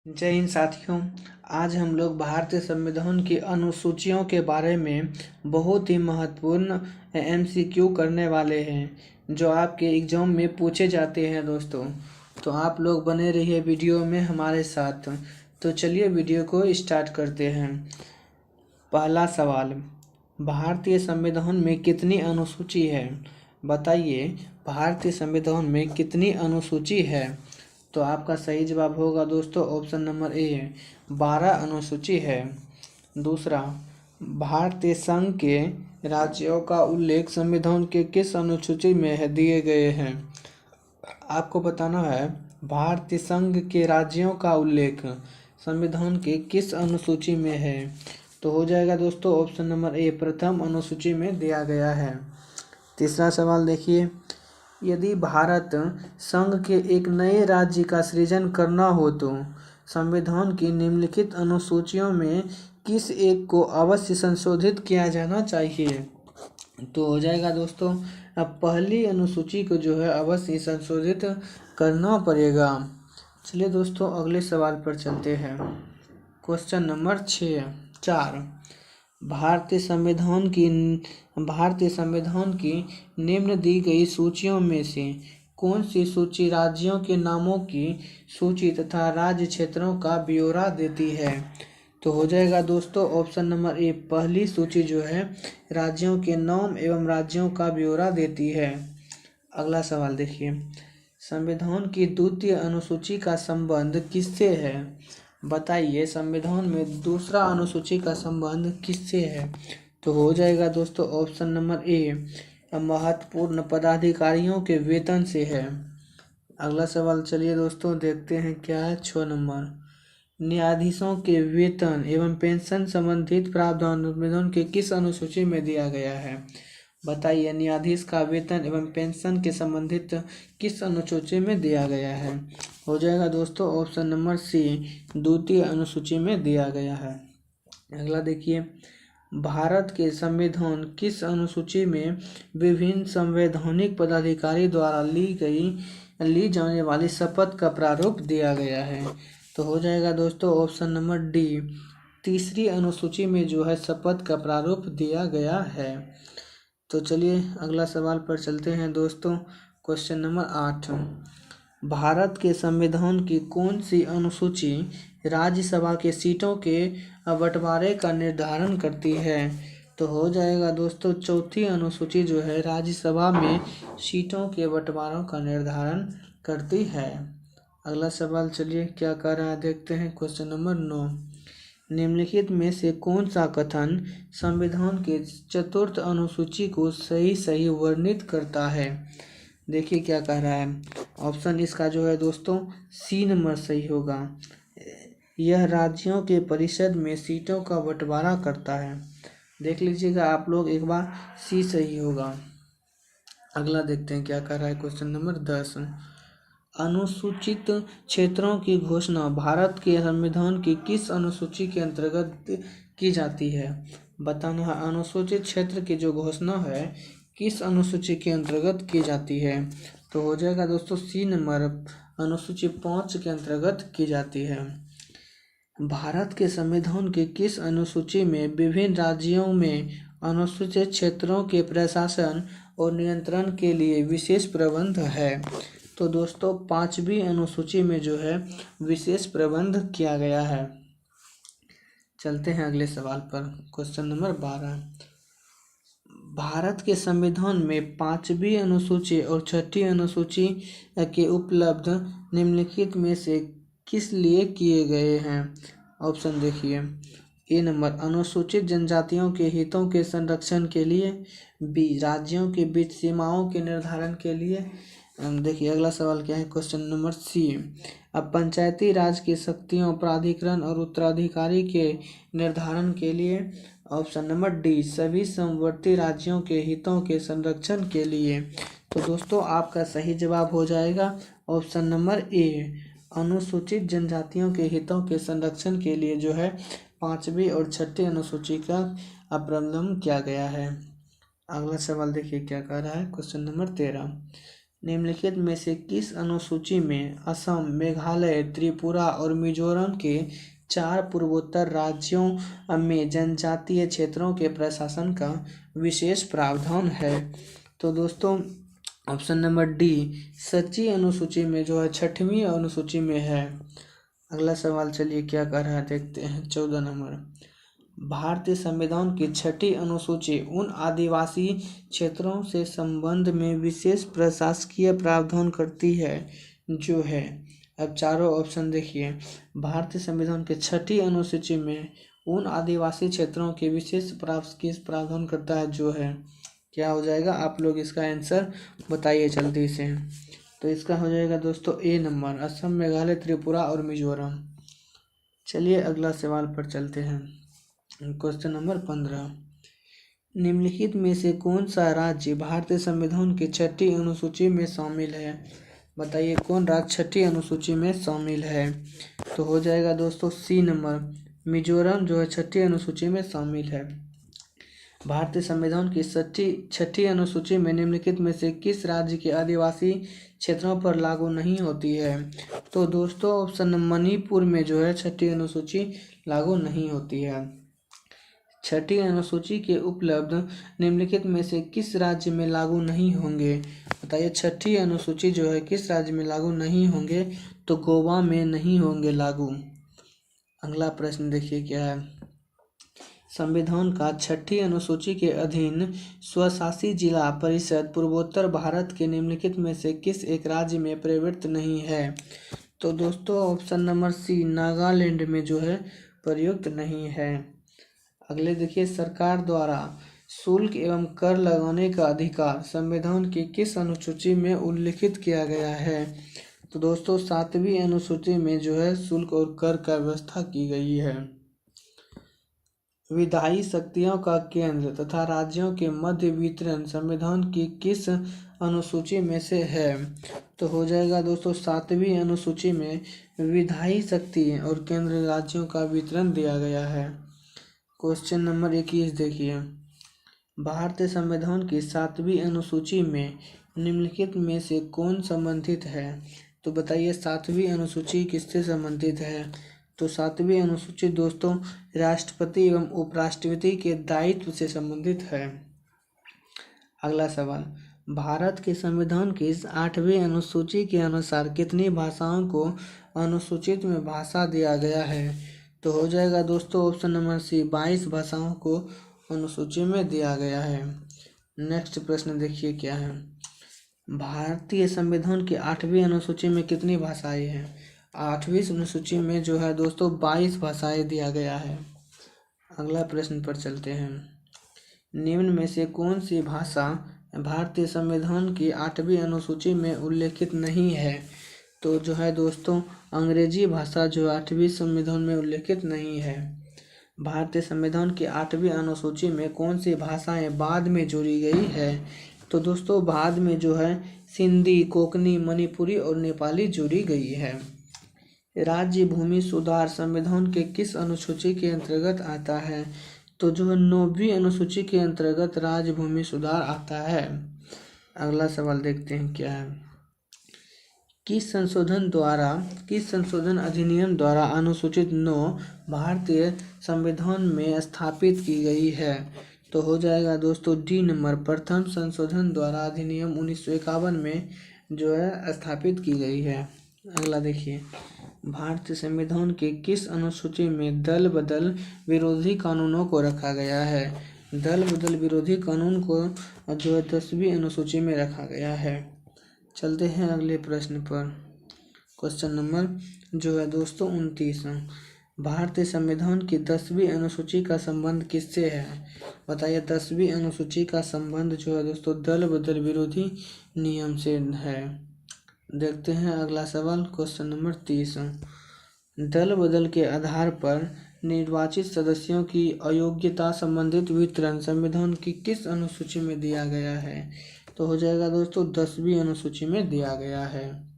जय हिंद साथियों। आज हम लोग भारतीय संविधान की अनुसूचियों के बारे में बहुत ही महत्वपूर्ण एमसीक्यू करने वाले हैं जो आपके एग्जाम में पूछे जाते हैं दोस्तों। तो आप लोग बने रहिए वीडियो में हमारे साथ। तो चलिए वीडियो को स्टार्ट करते हैं। पहला सवाल, भारतीय संविधान में कितनी अनुसूची है? बताइए, भारतीय संविधान में कितनी अनुसूची है? तो आपका सही जवाब होगा दोस्तों ऑप्शन नंबर ए, 12 अनुसूची है। दूसरा, भारतीय संघ के राज्यों का उल्लेख संविधान के किस अनुसूची में दिए गए हैं? आपको बताना है भारतीय संघ के राज्यों का उल्लेख संविधान के किस अनुसूची में है। तो हो जाएगा दोस्तों ऑप्शन नंबर ए, प्रथम अनुसूची में दिया गया है। तीसरा सवाल देखिए, यदि भारत संघ के एक नए राज्य का सृजन करना हो तो संविधान की निम्नलिखित अनुसूचियों में किस एक को अवश्य संशोधित किया जाना चाहिए? तो हो जाएगा दोस्तों अब पहली अनुसूची को जो है अवश्य संशोधित करना पड़ेगा। चलिए दोस्तों अगले सवाल पर चलते हैं। क्वेश्चन नंबर 4, भारतीय संविधान की निम्न दी गई सूचियों में से कौन सी सूची राज्यों के नामों की सूची तथा राज्य क्षेत्रों का ब्यौरा देती है? तो हो जाएगा दोस्तों ऑप्शन नंबर ए, पहली सूची जो है राज्यों के नाम एवं राज्यों का ब्यौरा देती है। अगला सवाल देखिए, संविधान की द्वितीय अनुसूची का संबंध किससे है? बताइए, संविधान में दूसरा अनुसूची का संबंध किससे है? तो हो जाएगा दोस्तों ऑप्शन नंबर ए, महत्वपूर्ण पदाधिकारियों के वेतन से है। अगला सवाल चलिए दोस्तों देखते हैं क्या है। 6 नंबर, न्यायाधीशों के वेतन एवं पेंशन संबंधित प्रावधान संविधान के किस अनुसूची में दिया गया है? बताइए, न्यायाधीश का वेतन एवं पेंशन के संबंधित किस अनुसूची में दिया गया है? हो जाएगा दोस्तों ऑप्शन नंबर सी, द्वितीय अनुसूची में दिया गया है। अगला देखिए, भारत के संविधान किस अनुसूची में विभिन्न संवैधानिक पदाधिकारी द्वारा ली जाने वाली शपथ का प्रारूप दिया गया है? तो हो जाएगा दोस्तों ऑप्शन नंबर डी, तीसरी अनुसूची में जो है शपथ का प्रारूप दिया गया है। तो चलिए अगला सवाल पर चलते हैं दोस्तों। क्वेश्चन नंबर 8, भारत के संविधान की कौन सी अनुसूची राज्यसभा के सीटों के बंटवारे का निर्धारण करती है? तो हो जाएगा दोस्तों चौथी अनुसूची जो है राज्यसभा में सीटों के बंटवारों का निर्धारण करती है। अगला सवाल चलिए क्या कह रहा है देखते हैं। क्वेश्चन नंबर 9, निम्नलिखित में से कौन सा कथन संविधान के चतुर्थ अनुसूची को सही वर्णित करता है? देखिए क्या कह रहा है। ऑप्शन इसका जो है दोस्तों सी नंबर सही होगा। यह राज्यों के परिषद में सीटों का बंटवारा करता है। देख लीजिएगा आप लोग एक बार, सी सही होगा। अगला देखते हैं क्या कह रहा है। क्वेश्चन नंबर 10, अनुसूचित क्षेत्रों की घोषणा भारत के संविधान की किस अनुसूची के अंतर्गत की जाती है? बताना है अनुसूचित क्षेत्र की जो घोषणा है किस अनुसूची के अंतर्गत की जाती है? तो हो जाएगा दोस्तों सी नंबर, अनुसूची 5 के अंतर्गत की जाती है। भारत के संविधान की किस अनुसूची में विभिन्न राज्यों में अनुसूचित क्षेत्रों के प्रशासन और नियंत्रण के लिए विशेष प्रबंध है? तो दोस्तों 5वीं अनुसूची में जो है विशेष प्रबंध किया गया है। चलते हैं अगले सवाल पर। क्वेश्चन नंबर 12, भारत के संविधान में 5वीं अनुसूची और 6ठी अनुसूची के उपलब्ध निम्नलिखित में से किस लिए किए गए हैं? ऑप्शन देखिए, ए नंबर, अनुसूचित जनजातियों के हितों के संरक्षण के लिए। बी, राज्यों के बीच सीमाओं के निर्धारण के लिए। देखिए अगला सवाल क्या है। क्वेश्चन नंबर सी, अब पंचायती राज की शक्तियों, प्राधिकरण और उत्तराधिकारी के निर्धारण के लिए। ऑप्शन नंबर डी, सभी समवर्ती राज्यों के हितों के संरक्षण के लिए। तो दोस्तों आपका सही जवाब हो जाएगा ऑप्शन नंबर ए, अनुसूचित जनजातियों के हितों के संरक्षण के लिए जो है 5वीं और 6ठी अनुसूची का प्रावधान किया गया है। अगला सवाल देखिए क्या कह रहा है। क्वेश्चन नंबर 13, निम्नलिखित में से किस अनुसूची में असम, मेघालय, त्रिपुरा और मिजोरम के 4 पूर्वोत्तर राज्यों में जनजातीय क्षेत्रों के प्रशासन का विशेष प्रावधान है? तो दोस्तों ऑप्शन नंबर डी सच्ची अनुसूची में जो है 6वीं अनुसूची में है। अगला सवाल चलिए क्या कर रहा है देखते हैं। 14 नंबर, भारतीय संविधान की 6ठी अनुसूची उन आदिवासी क्षेत्रों से संबंध में विशेष प्रशासकीय प्रावधान करती है जो है। अब चारों ऑप्शन देखिए। भारतीय संविधान के 6ठी अनुसूची में उन आदिवासी क्षेत्रों के विशेष प्रावधान करता है जो है। क्या हो जाएगा? आप लोग इसका आंसर बताइए जल्दी से। तो इसका हो जाएगा दोस्तों ए नंबर, असम, मेघालय, त्रिपुरा और मिजोरम। चलिए अगला सवाल पर चलते हैं। क्वेश्चन नंबर 15, निम्नलिखित में से कौन सा राज्य भारतीय संविधान की 6ठी अनुसूची में शामिल है? बताइए कौन राज्य 6ठी अनुसूची में शामिल है? तो हो जाएगा दोस्तों सी नंबर, मिजोरम जो है 6ठी अनुसूची में शामिल है। भारतीय संविधान की 6ठी अनुसूची में निम्नलिखित में से किस राज्य के आदिवासी क्षेत्रों पर लागू नहीं होती है? तो दोस्तों ऑप्शन मणिपुर में जो है 6ठी अनुसूची लागू नहीं होती है। 6ठी अनुसूची के उपलब्ध निम्नलिखित में से किस राज्य में लागू नहीं होंगे? बताइए 6ठी अनुसूची जो है किस राज्य में लागू नहीं होंगे? तो गोवा में नहीं होंगे लागू। अगला प्रश्न देखिए क्या है। संविधान का 6ठी अनुसूची के अधीन स्वशासी जिला परिषद पूर्वोत्तर भारत के निम्नलिखित में से किस एक राज्य में प्रवृत्त नहीं है? तो दोस्तों ऑप्शन नंबर सी, नागालैंड में जो है प्रयुक्त नहीं है। अगले देखिए, सरकार द्वारा शुल्क एवं कर लगाने का अधिकार संविधान की किस अनुसूची में उल्लिखित किया गया है? तो दोस्तों 7वीं अनुसूची में जो है शुल्क और कर का व्यवस्था की गई है। विधायी शक्तियों का केंद्र तथा राज्यों के मध्य वितरण संविधान की किस अनुसूची में से है? तो हो जाएगा दोस्तों 7वीं अनुसूची में विधायी शक्ति और केंद्र राज्यों का वितरण दिया गया है। क्वेश्चन नंबर 21 देखिए, भारतीय संविधान की 7वीं अनुसूची में निम्नलिखित में से कौन संबंधित है? तो बताइए 7वीं अनुसूची किससे संबंधित है? तो 7वीं अनुसूची दोस्तों राष्ट्रपति एवं उपराष्ट्रपति के दायित्व से संबंधित है। अगला सवाल, भारत के संविधान की 8वीं अनुसूची के अनुसार कितनी भाषाओं को अनुसूचित में भाषा दिया गया है? तो हो जाएगा दोस्तों ऑप्शन नंबर सी, 22 भाषाओं को अनुसूची में दिया गया है। नेक्स्ट प्रश्न देखिए क्या है। भारतीय संविधान की 8वीं अनुसूची में कितनी भाषाएं हैं? 8वीं अनुसूची में जो है दोस्तों 22 भाषाएं दिया गया है। अगला प्रश्न पर चलते हैं। निम्न में से कौन सी भाषा भारतीय संविधान की 8वीं अनुसूची में उल्लेखित नहीं है? तो जो है दोस्तों अंग्रेजी भाषा जो 8वीं संविधान में उल्लेखित नहीं है। भारतीय संविधान की 8वीं अनुसूची में कौन सी भाषाएं बाद में जोड़ी गई है? तो दोस्तों बाद में जो है सिंधी, कोंकणी, मणिपुरी और नेपाली जोड़ी गई है। राज्य भूमि सुधार संविधान के किस अनुसूची के अंतर्गत आता है? तो जो 9वीं अनुसूची के अंतर्गत राज्य भूमि सुधार आता है। अगला सवाल देखते हैं क्या है। किस संशोधन अधिनियम द्वारा अनुसूचित 9 भारतीय संविधान में स्थापित की गई है? तो हो जाएगा दोस्तों डी नंबर, प्रथम संशोधन द्वारा अधिनियम 1951 में जो है स्थापित की गई है। अगला देखिए, भारतीय संविधान के किस अनुसूची में दल बदल विरोधी कानूनों को रखा गया है? दल बदल विरोधी कानून को जो है 10वीं अनुसूची में रखा गया है। चलते हैं अगले प्रश्न पर। क्वेश्चन नंबर जो है दोस्तों 29, भारतीय संविधान की 10वीं अनुसूची का संबंध किससे है? बताइए 10वीं अनुसूची का संबंध जो है दोस्तों दल बदल विरोधी नियम से है। देखते हैं अगला सवाल। क्वेश्चन नंबर 30, दल बदल के आधार पर निर्वाचित सदस्यों की अयोग्यता संबंधित वितरण संविधान की किस अनुसूची में दिया गया है? तो हो जाएगा दोस्तों 10वीं अनुसूची में दिया गया है।